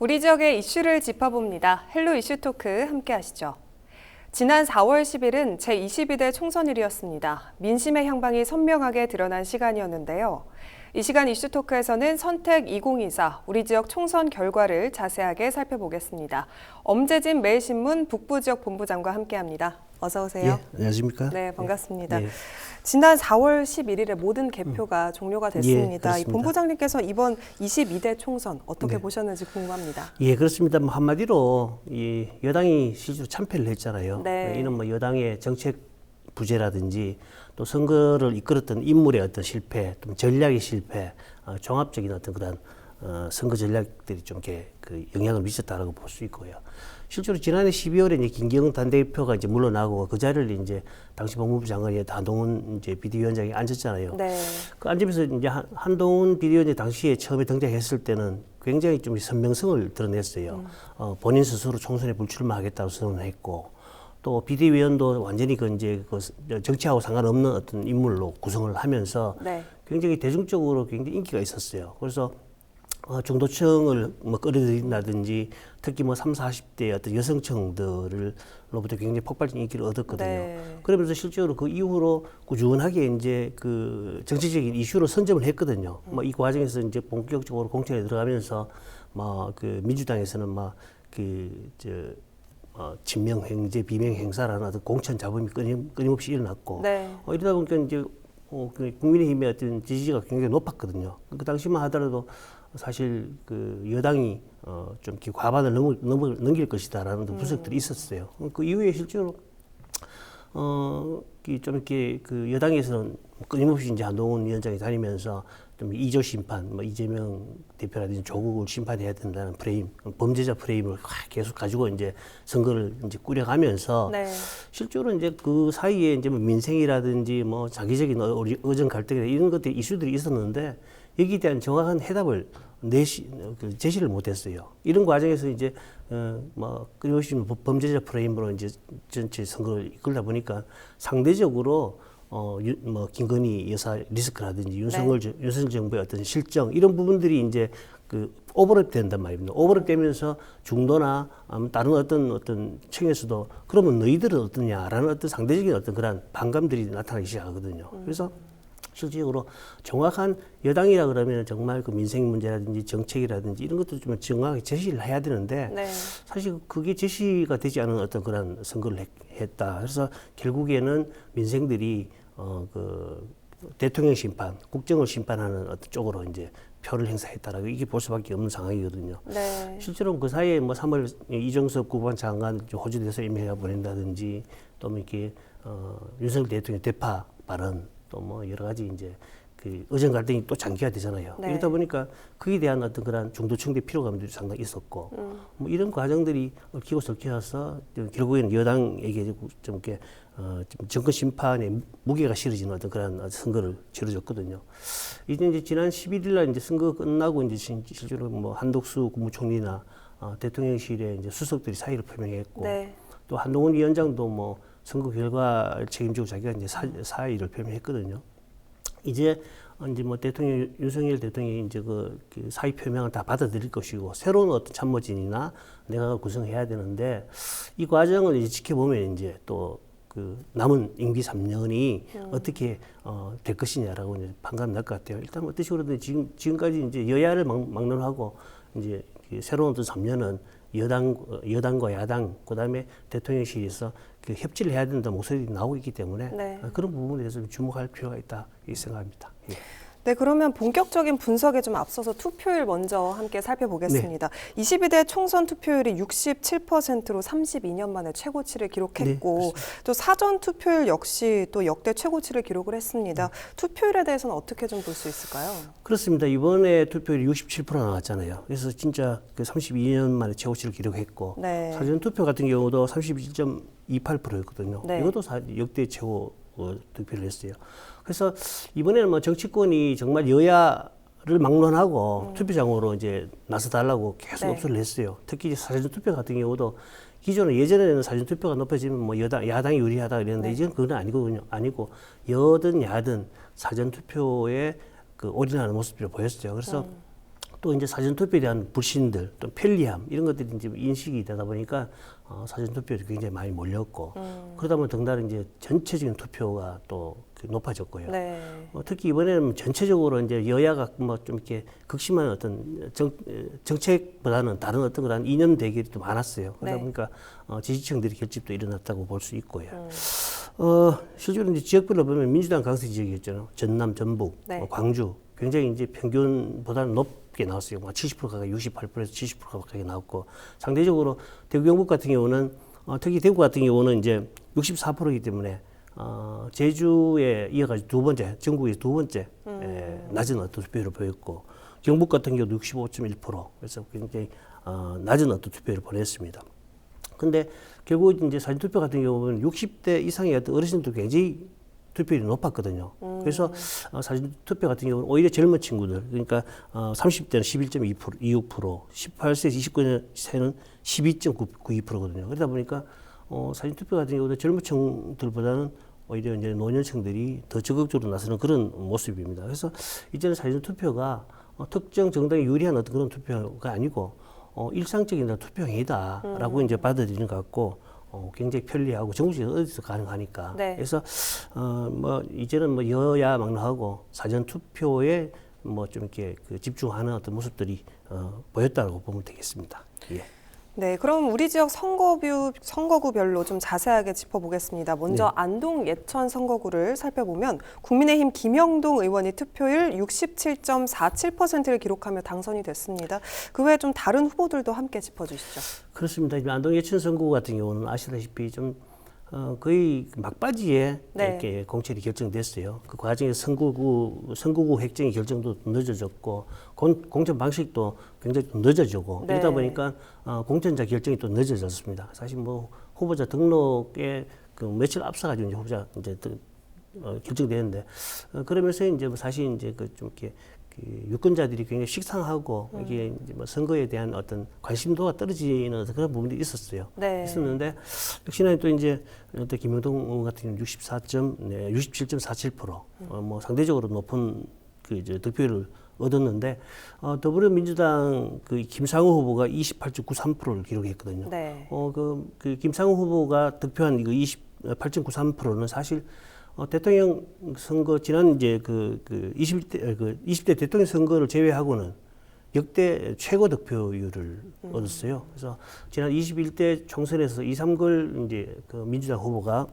우리 지역의 이슈를 짚어봅니다. 헬로 이슈 토크 함께 하시죠. 지난 4월 10일은 제22대 총선일이었습니다. 민심의 향방이 선명하게 드러난 시간이었는데요. 이 시간 이슈 토크에서는 선택 2024 우리 지역 총선 결과를 자세하게 살펴보겠습니다. 엄재진 매일신문 북부지역 본부장과 함께합니다. 어서 오세요. 예, 안녕하십니까? 네, 반갑습니다. 예. 지난 4월 11일에 모든 개표가 종료가 됐습니다. 예, 이 본부장님께서 이번 22대 총선 어떻게 보셨는지 궁금합니다. 예, 그렇습니다. 뭐 한마디로 이 여당이 실제로 참패를 했잖아요. 네. 이는 뭐 여당의 정책 부재라든지 또 선거를 이끌었던 인물의 어떤 실패, 또 전략의 실패, 종합적인 어떤 그런 선거 전략들이 좀 이렇게 그 영향을 미쳤다라고 볼 수 있고요. 실제로 지난해 12월에 이제 김경은 당대표가 이제 물러나고 그 자리를 이제 당시 법무부 장관이 한동훈 이제 비대위원장이 앉았잖아요. 네. 그 앉으면서 이제 한동훈 비대위원장이 당시에 처음에 등장했을 때는 굉장히 좀 선명성을 드러냈어요. 본인 스스로 총선에 불출마하겠다고 선언했고, 또 비대위원도 완전히 그 이제 그 정치하고 상관없는 어떤 인물로 구성을 하면서 네. 굉장히 대중적으로 굉장히 인기가 있었어요. 그래서 중도층을 뭐 끌어들인다든지 특히 뭐 30, 40대 어떤 여성층들로부터 굉장히 폭발적인 인기를 얻었거든요. 네. 그러면서 실제로 그 이후로 꾸준하게 이제 그 정치적인 이슈로 선점을 했거든요. 뭐 이 과정에서 이제 본격적으로 공천에 들어가면서 뭐 그 민주당에서는 막 친명 행제, 비명 행사라는 어떤 공천 잡음이 끊임없이 일어났고, 네. 이러다 보니까 이제 그 국민의힘의 어떤 지지가 굉장히 높았거든요. 그 당시만 하더라도 사실 그 여당이 좀 이렇게 과반을 넘길 것이다라는 분석들이 있었어요. 그 이후에 실제로 좀 이렇게 그 여당에서는 끊임없이 이제 한동훈 위원장이 다니면서 좀 이조 심판, 뭐 이재명 대표라든지 조국을 심판해야 된다는 프레임, 범죄자 프레임을 계속 가지고 이제 선거를 이제 꾸려가면서 네. 실제로 이제 그 사이에 이제 뭐 민생이라든지 뭐 장기적인 의정 갈등이나 이런 것들 이슈들이 있었는데 여기에 대한 정확한 해답을 제시를 못했어요. 이런 과정에서 이제 뭐 끊임없이 범죄자 프레임으로 이제 전체 선거를 이끌다 보니까 상대적으로 뭐 김건희 여사 리스크라든지 윤석열 정부의 어떤 실정 이런 부분들이 이제 그 오버랩 된단 말입니다. 오버랩 되면서 중도나 다른 어떤 층에서도 그러면 너희들은 어떠냐라는 어떤 상대적인 어떤 그런 반감들이 나타나기 시작하거든요. 그래서 실질적으로 정확한 여당이라 그러면 정말 그 민생 문제라든지 정책이라든지 이런 것도 좀 정확하게 제시를 해야 되는데 네. 사실 그게 제시가 되지 않은 어떤 그런 선거를 했다. 그래서 결국에는 민생들이 그 대통령 심판, 국정을 심판하는 어떤 쪽으로 이제 표를 행사했다라고 이게 볼 수밖에 없는 상황이거든요. 네. 실제로 그 사이에 뭐 3월 이정석 국방 장관 호주 대사 임명을 보낸다든지 또 뭐 이렇게 윤석열 대통령 대파 발언 또 뭐 여러 가지 이제 그 의정 갈등이 또 장기화되잖아요. 네. 이러다 보니까 그에 대한 어떤 그런 중도층의 피로감들이 상당히 있었고 뭐 이런 과정들이 얽히고 설켜서 결국에는 여당에게 좀 이렇게 좀 정권 심판에 무게가 실어지는 어떤 그런 선거를 치러줬거든요. 이제 지난 11일 날 이제 선거 끝나고 이제 실제로 뭐 한덕수 국무총리나 대통령실의 이제 수석들이 사의를 표명했고 네. 또 한동훈 위원장도 뭐 선거 결과를 책임지고 자기가 이제 사의를 표명했거든요. 이제 뭐 윤석열 대통령이 이제 그 사의 표명을 다 받아들일 것이고 새로운 어떤 참모진이나 내각을 구성해야 되는데 이 과정을 이제 지켜보면 이제 또 그 남은 임기 3년이 어떻게 될 것이냐라고 이제 판단 날 것 같아요. 일단 어떤 식으로든 지금까지 이제 여야를 막론하고 이제 새로운 어떤 3년은 여당과 야당, 그다음에 대통령실에서 그 협치를 해야 된다 목소리 나오고 있기 때문에 네. 그런 부분에 대해서 주목할 필요가 있다 이 생각합니다. 예. 네, 그러면 본격적인 분석에 좀 앞서서 투표율 먼저 함께 살펴보겠습니다. 22대 총선 투표율이 67%로 32년 만에 최고치를 기록했고 또 사전 투표율 역시 또 역대 최고치를 기록을 했습니다. 투표율에 대해서는 어떻게 좀 볼 수 있을까요? 그렇습니다. 이번에 투표율이 67% 나왔잖아요. 그래서 진짜 그 32년 만에 최고치를 기록했고 네. 사전 투표 같은 경우도 31.28%였거든요. 네. 이것도 역대 최고 득표를 했어요. 그래서 이번에는 뭐 정치권이 정말 여야를 막론하고 투표장으로 이제 나서달라고 계속 네. ob수를 했어요. 특히 사전 투표 같은 경우도 기존에 예전에는 사전 투표가 높아지면 뭐 야당이 유리하다 그랬는데 이제는 그건 아니거든요. 아니고 여든 야든 사전 투표에 그 올인하는 모습들을 보였어요. 그래서 또 이제 사전투표에 대한 불신들, 또 편리함 이런 것들이 이제 인식이 되다 보니까 사전투표에 굉장히 많이 몰렸고 그러다 보면 덩달아 이제 전체적인 투표가 또 높아졌고요. 네. 특히 이번에는 전체적으로 이제 여야가 뭐 좀 이렇게 극심한 어떤 정책보다는 다른 어떤 거다는 이념 대결이 또 많았어요. 그러다 네. 보니까 지지층들의 결집도 일어났다고 볼 수 있고요. 실제로 이제 지역별로 보면 민주당 강세 지역이었잖아요. 전남, 전북, 네. 광주 굉장히 이제 평균보다는 높게 나왔어요. 70% 가까이 68%에서 70% 가까이 나왔고 상대적으로 대구 경북 같은 경우는 특히 대구 같은 경우는 이제 64%이기 때문에 제주에 이어가지고 두 번째, 전국에서 두 번째 낮은 어떤 투표율을 보였고 경북 같은 경우도 65.1% 그래서 굉장히 낮은 어떤 투표율을 보냈습니다. 근데 결국 이제 사전투표 같은 경우는 60대 이상의 어떤 어르신들도 굉장히 투표율이 높았거든요. 그래서 사전투표 같은 경우는 오히려 젊은 친구들, 그러니까 30대는 11.26%, 18세에서 29세는 12.92%거든요. 그러다 보니까 사전투표 같은 경우는 젊은 층들보다는 오히려 이제 노년층들이 더 적극적으로 나서는 그런 모습입니다. 그래서 이제는 사전투표가 특정 정당에 유리한 어떤 그런 투표가 아니고 일상적인 투표 행위다라고 이제 받아들이는 것 같고 굉장히 편리하고 전국적으로 어디서 가능하니까. 네. 그래서 뭐 이제는 뭐 여야 막론하고 사전 투표에 뭐 좀 이렇게 집중하는 어떤 모습들이 보였다고 보면 되겠습니다. 예. 네, 그럼 우리 지역 선거구별로 좀 자세하게 짚어보겠습니다. 먼저 네. 안동 예천 선거구를 살펴보면 국민의힘 김영동 의원이 투표율 67.47%를 기록하며 당선이 됐습니다. 그 외에 좀 다른 후보들도 함께 짚어주시죠. 그렇습니다. 안동 예천 선거구 같은 경우는 아시다시피 좀 거의 막바지에 네. 이렇게 공천이 결정됐어요. 그 과정에 선거구 획정의 결정도 늦어졌고 공천 방식도 굉장히 좀 늦어지고 네. 이러다 보니까 공천자 결정이 또 늦어졌습니다. 사실 뭐 후보자 등록에 그 며칠 앞서가지고 이제 후보자 이제 결정되는데 그러면서 이제 뭐 사실 이제 그 좀 이렇게 유권자들이 굉장히 식상하고 이게 이제 뭐 선거에 대한 어떤 관심도가 떨어지는 그런 부분이 있었어요. 네. 있었는데 역시나 또 이제 또 김영동 의원 같은 경우 67.47%, 뭐 상대적으로 높은 그 이제 득표율을 얻었는데 더불어민주당 그 김상우 후보가 28.93%를 기록했거든요. 네. 그 김상우 후보가 득표한 이거 28.93%는 사실 대통령 선거 지난 이제 20대 대통령 선거를 제외하고는 역대 최고 득표율을 얻었어요. 그래서 지난 21대 총선에서 이삼걸 이제 그 민주당 후보가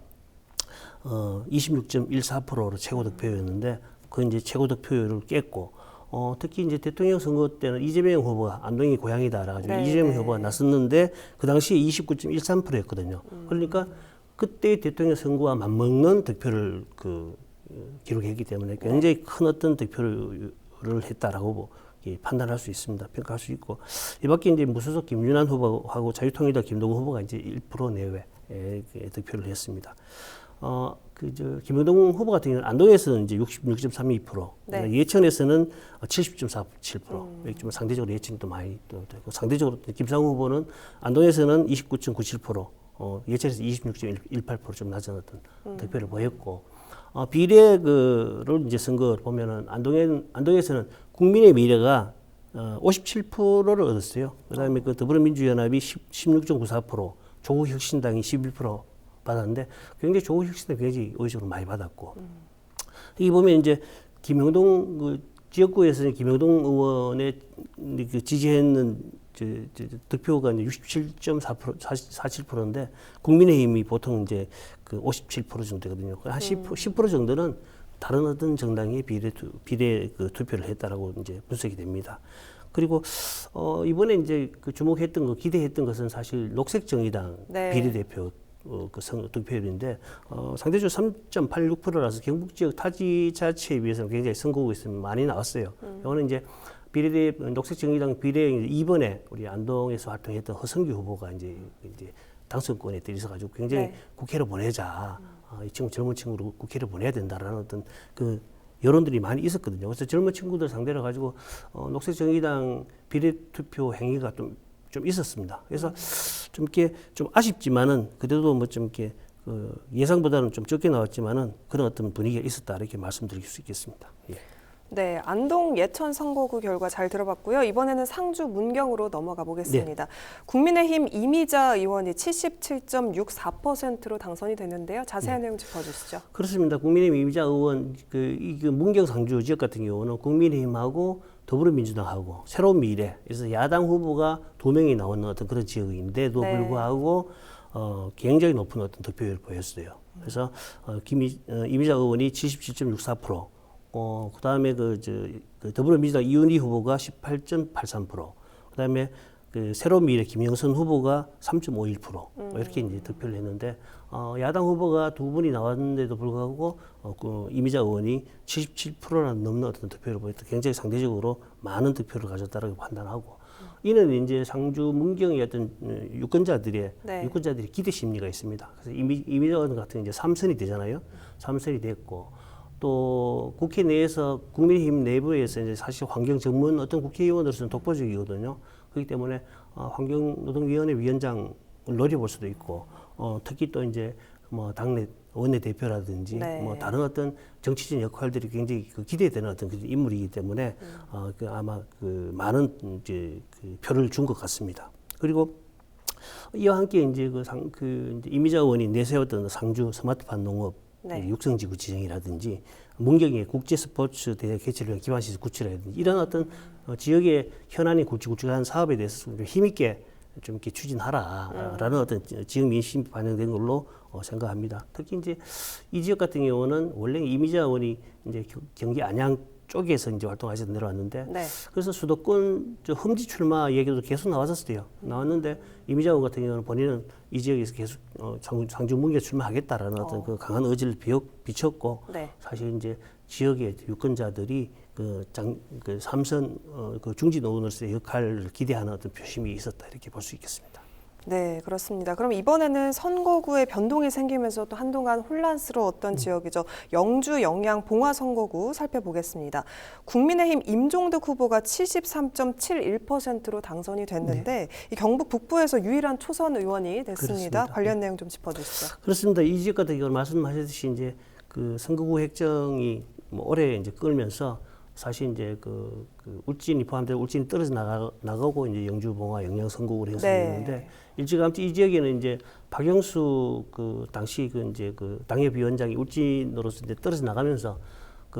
26.14%로 최고 득표였는데 그 이제 최고 득표율을 깼고 특히 이제 대통령 선거 때는 이재명 후보가 안동이 고향이다라 가지고 네, 이재명 네. 후보가 나섰는데 그 당시에 29.13%였거든요. 그러니까 그때 대통령 선거와 맞먹는 득표를 기록했기 때문에 굉장히 큰 어떤 득표를 했다라고 판단할 수 있습니다. 평가할 수 있고 이 밖에 이제 무소속 김윤환 후보하고 자유통일당 김동훈 후보가 이제 1% 내외 득표를 했습니다. 김영동 후보 같은 경우는 안동에서는 이제 66.32%, 네. 예천에서는 70.47%, 좀 상대적으로 예천이 또 많이 또 되고 상대적으로 김상우 후보는 안동에서는 29.97%, 예천에서 26.18%좀 낮은 어떤 득표를 보였고 비례를 이제 선거를 보면은 안동에서는 국민의 미래가 57%를 얻었어요. 그다음에 그 더불어민주연합이 16.94%, 조국혁신당이 11% 받았는데 굉장히 조국혁신당이 굉장히 의외적으로 많이 받았고 이 보면 이제 김영동 그 지역구에서 김영동 의원의 그 지지했는 득표가 이제 67.47%인데 국민의힘이 보통 이제 그 57% 정도 되거든요. 한 10% 정도는 다른 어떤 정당이 비례 그 투표를 했다라고 이제 분석이 됩니다. 그리고 이번에 이제 그 주목했던 거 기대했던 것은 사실 녹색정의당 네. 비례대표 득표율인데 상대적으로 3.86%라서 경북 지역 타지자치에 비해서는 굉장히 선거구에서 많이 나왔어요. 이거는 이제 녹색정의당 비례 2번에 우리 안동에서 활동했던 허성규 후보가 이제 당선권에 들이서가지고 굉장히 네. 국회로 보내자. 이 친구 젊은 친구를 국회로 보내야 된다라는 어떤 그 여론들이 많이 있었거든요. 그래서 젊은 친구들 상대로 가지고 녹색정의당 비례투표 행위가 좀 있었습니다. 그래서 좀 이렇게 좀 아쉽지만은 그래도 뭐 좀 이렇게 예상보다는 좀 적게 나왔지만은 그런 어떤 분위기가 있었다 이렇게 말씀드릴 수 있겠습니다. 예. 네, 안동 예천 선거구 결과 잘 들어봤고요. 이번에는 상주 문경으로 넘어가 보겠습니다. 국민의힘 이미자 의원이 77.64%로 당선이 됐는데요. 자세한 내용 짚어주시죠. 그렇습니다. 국민의힘 이미자 의원 이 문경 상주 지역 같은 경우는 국민의힘하고 더불어민주당하고 새로운 미래, 그래서 야당 후보가 2명이 나오는 어떤 그런 지역인데도 네. 불구하고 굉장히 높은 어떤 득표율을 보였어요. 그래서 이미자 의원이 77.64%, 그다음에 그 더불어민주당 이은희 후보가 18.83%, 그다음에 그 새로운 미래 김영선 후보가 3.51% 이렇게 이제 득표를 했는데 야당 후보가 2분이 나왔는데도 불구하고 그 이미자 의원이 77%나 넘는 어떤 득표를 보였다. 굉장히 상대적으로 많은 득표를 가졌다라고 판단하고 이는 이제 상주 문경의 어떤 유권자들의 기대 심리가 있습니다. 그래서 이미자 의원 같은 이제 3선이 되잖아요. 3선이 됐고 또 국회 내에서 국민의힘 내부에서 이제 사실 환경 전문 어떤 국회의원으로서는 독보적이거든요. 그렇기 때문에 환경노동위원회 위원장을 노려볼 수도 있고 특히 또 이제 뭐 당내 원내 대표라든지 뭐 다른 어떤 정치적 역할들이 굉장히 기대되는 어떤 그런 인물이기 때문에 아마 많은 이제 표를 준 것 같습니다. 그리고 이와 함께 이제 이제 이미자 의원이 내세웠던 상주 스마트팜 농업 육성지구 지정이라든지 문경의 국제 스포츠 대회 개최를 위한 기반시설 구축이라든지 이런 어떤 지역의 현안이 굵직굵직한 사업에 대해서 좀 힘있게 좀 이렇게 추진하라라는 어떤 지역 민심이 반영된 걸로 생각합니다. 특히 이제 이 지역 같은 경우는 원래 이미자 의원이 이제 경기 안양 쪽에서 이제 활동하셔서 내려왔는데 그래서 수도권 험지 출마 얘기도 계속 나왔었어요. 나왔는데 이미자 의원 같은 경우는 본인은 이 지역에서 계속 상주 문경에 출마하겠다라는 어떤 그 강한 의지를 비췄고 사실 이제 지역의 유권자들이 삼선 중진 의원으로서의 역할을 기대하는 어떤 표심이 있었다 이렇게 볼 수 있겠습니다. 네, 그렇습니다. 그럼 이번에는 선거구에 변동이 생기면서 또 한동안 혼란스러웠던 지역이죠. 영주, 영양, 봉화 선거구 살펴보겠습니다. 국민의힘 임종득 후보가 73.71%로 당선이 됐는데 이 경북 북부에서 유일한 초선 의원이 됐습니다. 그렇습니다. 관련 내용 좀 짚어주시죠. 그렇습니다. 이 지역 같은 경우는 말씀하셨듯이 이제 그 선거구 획정이 뭐 올해 이제 끌면서 사실 이제 그 울진이 포함되어 울진이 떨어져 나가고 이제 영주, 봉화, 영양 선거구로 형성됐는데 일찌감치 이 지역에는 이제 박영수 당시 이제 당협위원장이 울진으로서 이제 떨어져 나가면서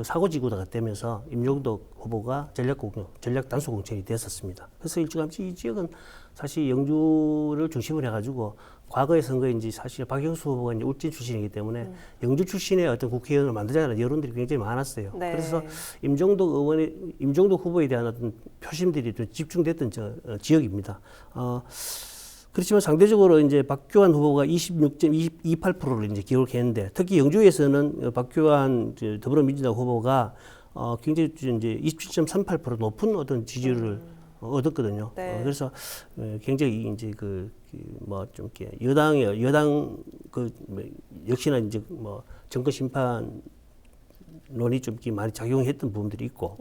사고지구가 되면서 임종덕 후보가 전략 단수 공천이 됐었습니다. 그래서 일찌감치 이 지역은 사실 영주를 중심으로 해가지고 과거의 선거에 이제 사실 박영수 후보가 이제 울진 출신이기 때문에 영주 출신의 어떤 국회의원을 만들자는 여론들이 굉장히 많았어요. 그래서 임종덕 후보에 대한 어떤 표심들이 좀 집중됐던 지역입니다. 그렇지만 상대적으로 이제 박규환 후보가 26.28%를 이제 기록했는데 특히 영주에서는 박규환 더불어민주당 후보가 굉장히 이제 27.38% 높은 어떤 지지율을 얻었거든요. 그래서 굉장히 이제 뭐 좀 이렇게 여당 역시나 이제 뭐 정권 심판론이 좀 이렇게 많이 작용했던 부분들이 있고.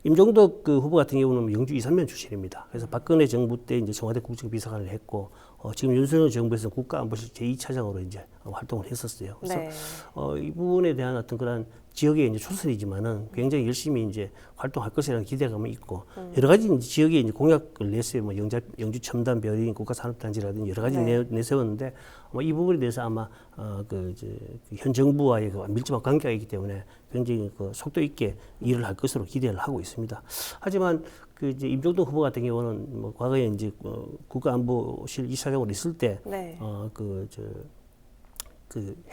임종덕 후보 같은 경우는 영주 이산면 출신입니다. 그래서 박근혜 정부 때 이제 청와대 국정비서관을 했고 지금 윤석열 정부에서 국가안보실 제2차장으로 이제 활동을 했었어요. 그래서 이 부분에 대한 어떤 그런 지역의 이제 초선이지만은 굉장히 열심히 이제 활동할 것이라는 기대감이 있고 여러 가지 이제 지역에 이제 공약을 냈어요. 뭐 영주 첨단 벼링 국가산업단지라든지 여러 가지 내세웠는데 이 부분에 대해서 아마 현 정부와의 밀접한 관계가 있기 때문에 굉장히 속도 있게 일을 할 것으로 기대를 하고 있습니다. 하지만 이제 임종덕 후보 같은 경우는 뭐 과거에 이제 국가안보실 이사장으로 있을 때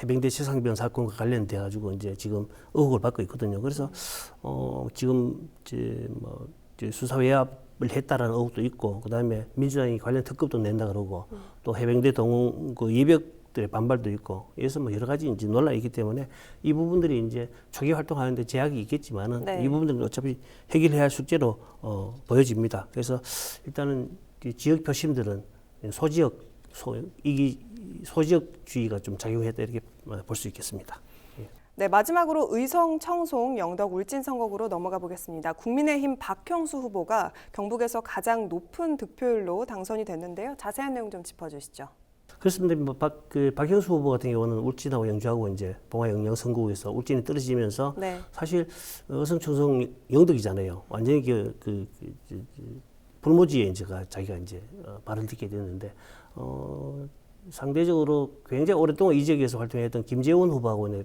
해병대 최상병 사건과 관련돼 가지고 이제 지금 의혹을 받고 있거든요. 그래서 지금 이제 수사 외압을 했다라는 의혹도 있고, 그다음에 민주당이 관련 특급도 낸다 그러고, 또 해병대 동원 예벽들의 반발도 있고, 그래서 뭐 여러 가지 이제 논란이 있기 때문에 이 부분들이 이제 초기 활동하는데 제약이 있겠지만은 이 부분들은 어차피 해결해야 할 숙제로 보여집니다. 그래서 일단은 지역 표심들은 소지역주의가 좀 작용했다 이렇게 볼 수 있겠습니다. 네, 마지막으로 의성, 청송, 영덕, 울진 선거구로 넘어가 보겠습니다. 국민의힘 박형수 후보가 경북에서 가장 높은 득표율로 당선이 됐는데요. 자세한 내용 좀 짚어주시죠. 그렇습니다. 박형수 후보 같은 경우는 울진하고 영주하고 이제 봉화 영양 선거구에서 울진이 떨어지면서 네. 사실 어성초성 영덕이잖아요. 완전히 불모지에 이제가 자기가 이제 발을 딛게 됐는데 상대적으로 굉장히 오랫동안 이 지역에서 활동했던 김재원 후보하고는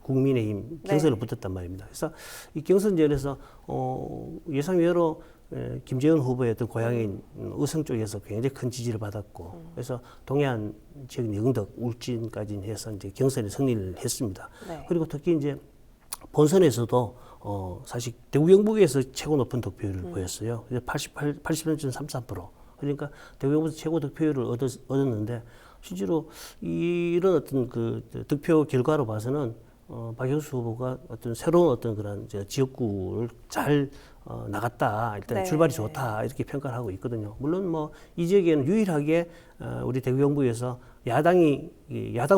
국민의힘 경선을 붙었단 말입니다. 그래서 이 경선전에서 예상외로 김재원 후보의 어떤 고향인 의성 쪽에서 굉장히 큰 지지를 받았고, 그래서 동해안 지역 영덕, 울진까지 해서 이제 경선에 승리를 했습니다. 네. 그리고 특히 이제 본선에서도 사실 대구 영북에서 최고 높은 득표율을 보였어요. 88.33%. 그러니까 대구 영북에서 최고 득표율을 얻었는데 실제로 이런 어떤 그 득표 결과로 봐서는 박형수 후보가 어떤 새로운 어떤 그런 지역구를 잘 나갔다. 일단 네. 출발이 좋다. 이렇게 평가를 하고 있거든요. 물론 뭐 이 지역에는 유일하게 우리 대구 영북에서 야당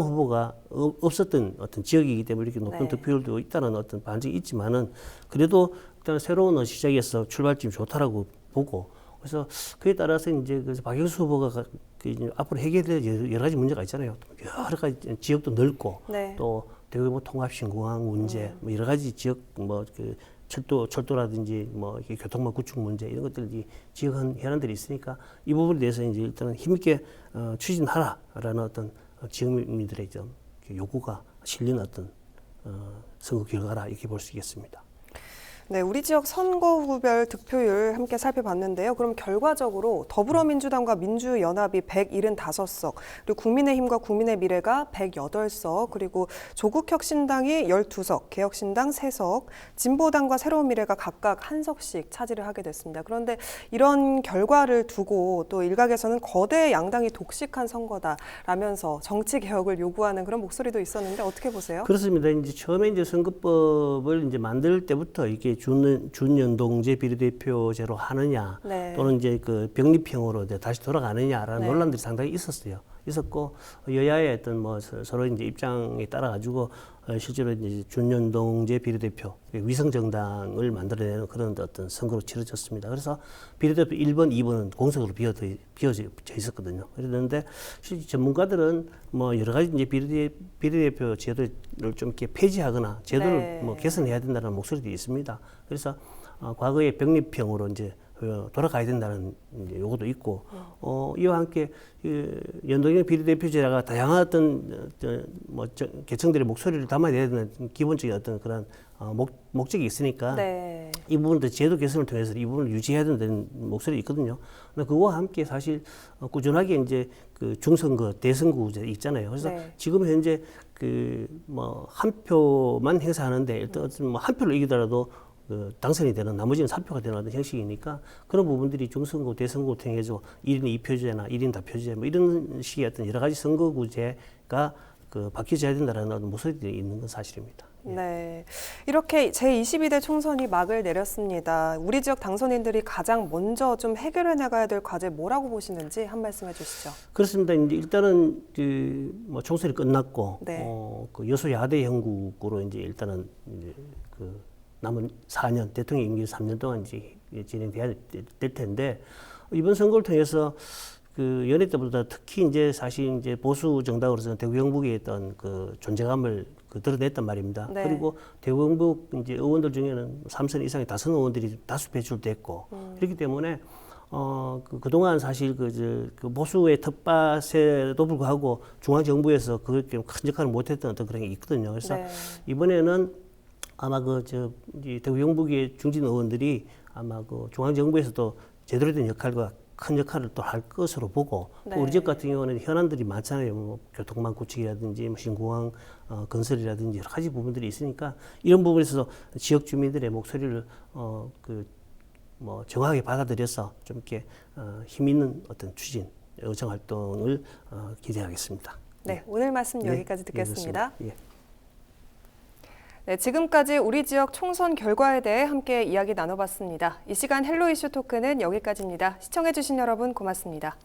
후보가 없었던 어떤 지역이기 때문에 이렇게 높은 네. 득표율도 있다는 어떤 반증이 있지만은 그래도 일단 새로운 시작에서 출발점이 좋다라고 보고, 그래서 그에 따라서 이제 그래서 박형수 후보가 이제 앞으로 해결될 여러 가지 문제가 있잖아요. 여러 가지 지역도 넓고 네. 또 대구 통합신공항 문제, 뭐 여러 가지 지역 철도라든지 뭐 이렇게 교통망 구축 문제 이런 것들이 지역 현안들이 있으니까 이 부분에 대해서 이제 일단은 힘있게 추진하라라는 어떤 지역민들의 좀 요구가 실린 어떤 선거 결과라 이렇게 볼 수 있겠습니다. 네, 우리 지역 선거구별 득표율 함께 살펴봤는데요. 그럼 결과적으로 더불어민주당과 민주연합이 175석, 그리고 국민의힘과 국민의미래가 108석, 그리고 조국혁신당이 12석, 개혁신당 3석, 진보당과 새로운미래가 각각 1석씩 차지를 하게 됐습니다. 그런데 이런 결과를 두고 또 일각에서는 거대 양당이 독식한 선거다라면서 정치 개혁을 요구하는 그런 목소리도 있었는데 어떻게 보세요? 그렇습니다. 이제 처음에 이제 선거법을 이제 만들 때부터 이게 준연동제 비례대표제로 하느냐, 네. 또는 이제 그 병립형으로 이제 다시 돌아가느냐라는 네. 논란들이 상당히 있었고 여야의 어떤 뭐 서로 이제 입장에 따라 가지고 실제로 이제 준연동제 비례대표 위성정당을 만들어내는 그런 어떤 선거로 치러졌습니다. 그래서 비례대표 1번, 2번은 공석으로 비어져 있었거든요. 그랬는데 실제 전문가들은 뭐 여러 가지 이제 비례대표 제도를 좀 이렇게 폐지하거나 제도를 네. 뭐 개선해야 된다는 목소리도 있습니다. 그래서 과거의 병립형으로 이제 돌아가야 된다는 이제 요구도 있고, 이와 함께 연동형 비례대표제가 다양한 어떤 계층들의 목소리를 담아내야 되는 기본적인 어떤 그런 목적이 있으니까 네. 이 부분도 제도 개선을 통해서 이 부분을 유지해야 된다는 목소리 있거든요. 근데 그와 함께 사실 꾸준하게 이제 그 중선거, 대선거제 있잖아요. 그래서 네. 지금 현재 그 뭐 한 표만 행사하는데 일단 어떤 뭐 한 표를 이기더라도 당선이 되는 나머지는 3표가 되는 어떤 형식이니까 그런 부분들이 중선거, 대선거 통해서 1인 2표제나 1인 다표제 뭐 이런 식의 어떤 여러 가지 선거구제가 바뀌어져야 된다는 어떤 목소리들이 있는 건 사실입니다. 네, 이렇게 제22대 총선이 막을 내렸습니다. 우리 지역 당선인들이 가장 먼저 좀 해결해 나가야 될 과제 뭐라고 보시는지 한 말씀 해주시죠. 그렇습니다. 이제 일단은 뭐 총선이 끝났고 네. 그 여소야대 형국으로 이제 일단은 이제 남은 4년 대통령 임기 3년 동안 이제 진행돼야 될 텐데 이번 선거를 통해서 연애 때보다 특히 이제 사실 이제 보수 정당으로서는 대구 영북에 있던 그 존재감을 드러냈단 말입니다. 네. 그리고 대구 영북 이제 의원들 중에는 3선 이상의 다선 의원들이 다수 배출됐고 그렇기 때문에 그동안 사실 그 보수의 텃밭에도 불구하고 중앙 정부에서 그렇게 큰 역할을 못했던 어떤 그런 게 있거든요. 그래서 네. 이번에는 아마 대구 영북의 중진 의원들이 아마 중앙 정부에서도 제대로 된 역할과 큰 역할을 또 할 것으로 보고 네. 또 우리 지역 같은 경우는 현안들이 많잖아요. 뭐 교통망 구축이라든지 뭐 신공항 건설이라든지 여러 가지 부분들이 있으니까 이런 부분에 있어서 지역 주민들의 목소리를 정확하게 받아들여서 좀 이렇게 힘 있는 어떤 추진 의정 활동을 기대하겠습니다. 네, 오늘 말씀 네. 여기까지 듣겠습니다. 예. 네, 지금까지 우리 지역 총선 결과에 대해 함께 이야기 나눠봤습니다. 이 시간 헬로 이슈 토크는 여기까지입니다. 시청해주신 여러분 고맙습니다.